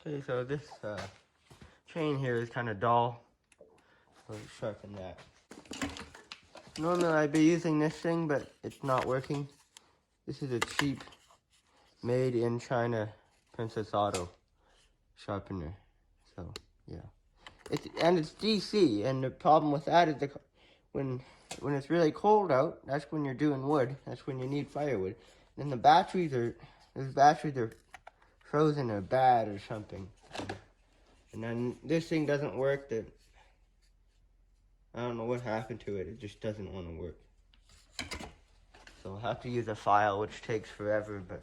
Okay, so this chain here is kind of dull, so let's sharpen that. Normally I'd be using this thing, but it's not working. This is a cheap, made in China Princess Auto sharpener. So yeah, it's DC, and the problem with that is when it's really cold out, that's when you're doing wood. That's when you need firewood. And the batteries are frozen or bad or something. And then this thing doesn't work. That I don't know what happened to it. It just doesn't want to work. So I'll have to use a file, which takes forever, but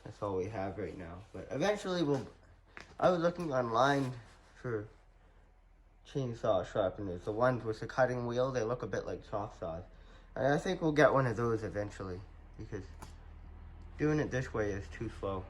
that's all we have right now. But eventually I was looking online for chainsaw sharpeners. The ones with the cutting wheel, they look a bit like soft saws. And I think we'll get one of those eventually, because doing it this way is too slow.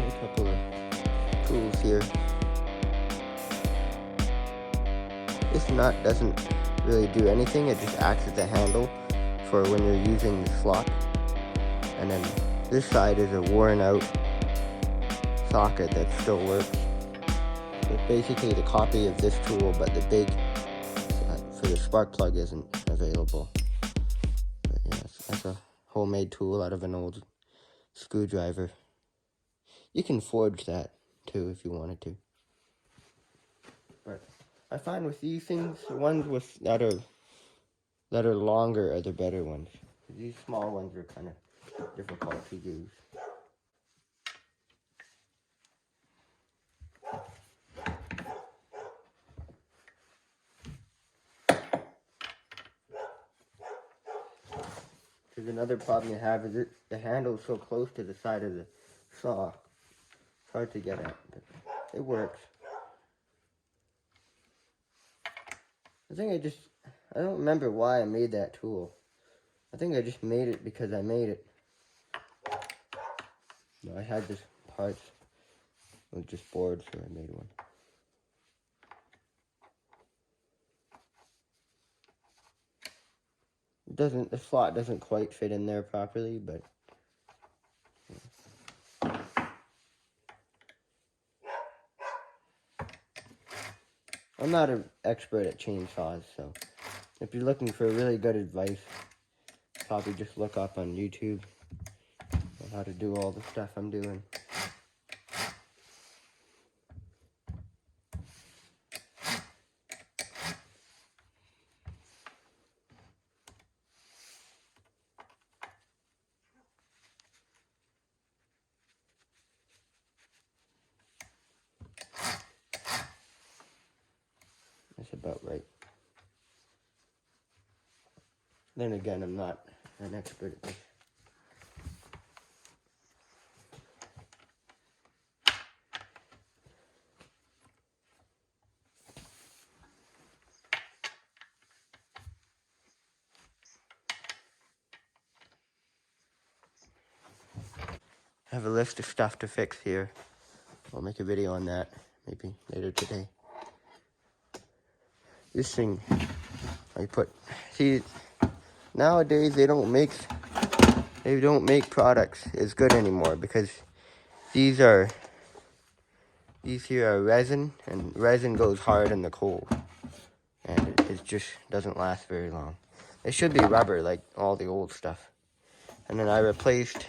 A couple of tools here. This nut doesn't really do anything. It just acts as a handle for when you're using the slot. And then this side is a worn out socket that still works. So it's basically the copy of this tool, but the big for the spark plug isn't available. But yeah, that's a homemade tool out of an old screwdriver. You can forge that too if you wanted to. But I find with these things, the ones that are longer are the better ones. These small ones are kind of difficult to use. Because another problem you have is the handle is so close to the side of the saw. It's hard to get at, but it works. I don't remember why I made that tool. I think I just made it because I made it. No, I had this parts with just board, so I made one. The slot doesn't quite fit in there properly, but I'm not an expert at chainsaws, so if you're looking for really good advice, probably just look up on YouTube on how to do all the stuff I'm doing. That's about right. Then again, I'm not an expert at this. I have a list of stuff to fix here. I'll make a video on that maybe later today. This thing see, nowadays they don't make products as good anymore because these here are resin, and resin goes hard in the cold, and it just doesn't last very long. It should be rubber like all the old stuff. And then I replaced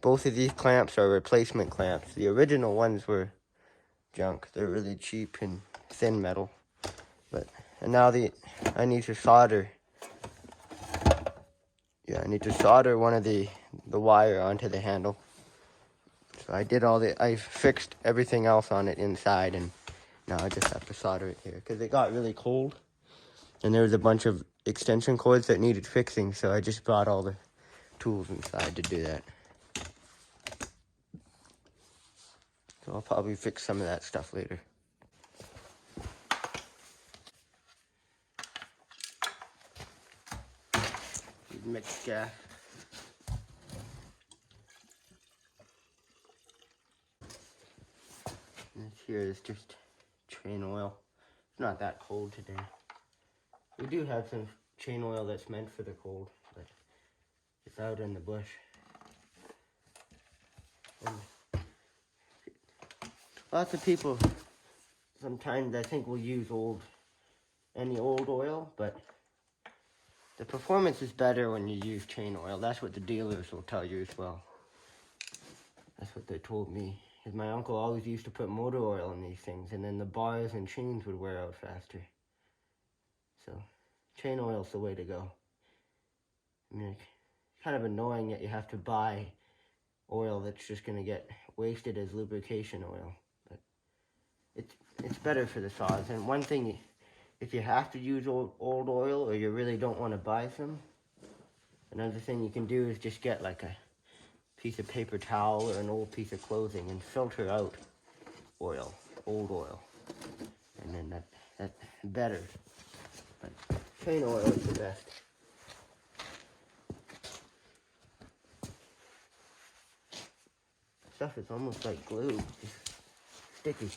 Both of these clamps are replacement clamps. The original ones were junk. They're really cheap and thin metal. And now I need to solder. Yeah, I need to solder one of the wire onto the handle. So I fixed everything else on it inside, and now I just have to solder it here because it got really cold. And there was a bunch of extension cords that needed fixing, so I just brought all the tools inside to do that. So I'll probably fix some of that stuff later. Mixed gas. And this here is just train oil. It's not that cold today. We do have some chain oil that's meant for the cold, but it's out in the bush. And lots of people sometimes I think will use any old oil, but the performance is better when you use chain oil. That's what the dealers will tell you as well. That's what they told me. Because my uncle always used to put motor oil in these things, and then the bars and chains would wear out faster. So, chain oil's the way to go. I mean, it's kind of annoying that you have to buy oil that's just going to get wasted as lubrication oil. But it's better for the saws. And one thing, if you have to use old oil or you really don't want to buy some, another thing you can do is just get like a piece of paper towel or an old piece of clothing and filter out old oil. And then that's better. But chain oil is the best. Stuff is almost like glue, just sticky.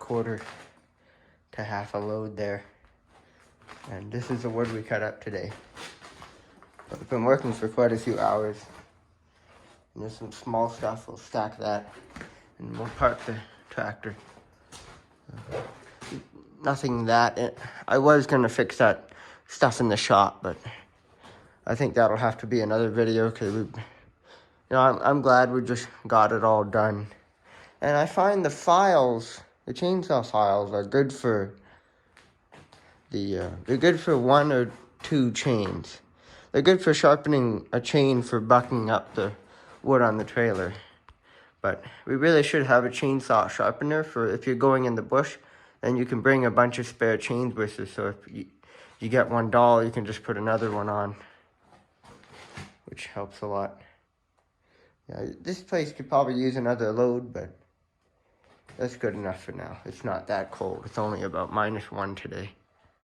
quarter to half a load there. And this is the wood we cut up today. But we've been working for quite a few hours. And there's some small stuff, we'll stack that. And we'll park the tractor. Nothing that, I was gonna fix that stuff in the shop, but I think that'll have to be another video because I'm glad we just got it all done. And I find the files, the chainsaw files, are good for they're good for 1 or 2 chains. They're good for sharpening a chain for bucking up the wood on the trailer. But we really should have a chainsaw sharpener for if you're going in the bush, then you can bring a bunch of spare chains with you. So if you get one dull, you can just put another one on, which helps a lot. Yeah, this place could probably use another load, but that's good enough for now. It's not that cold. It's only about -1 today.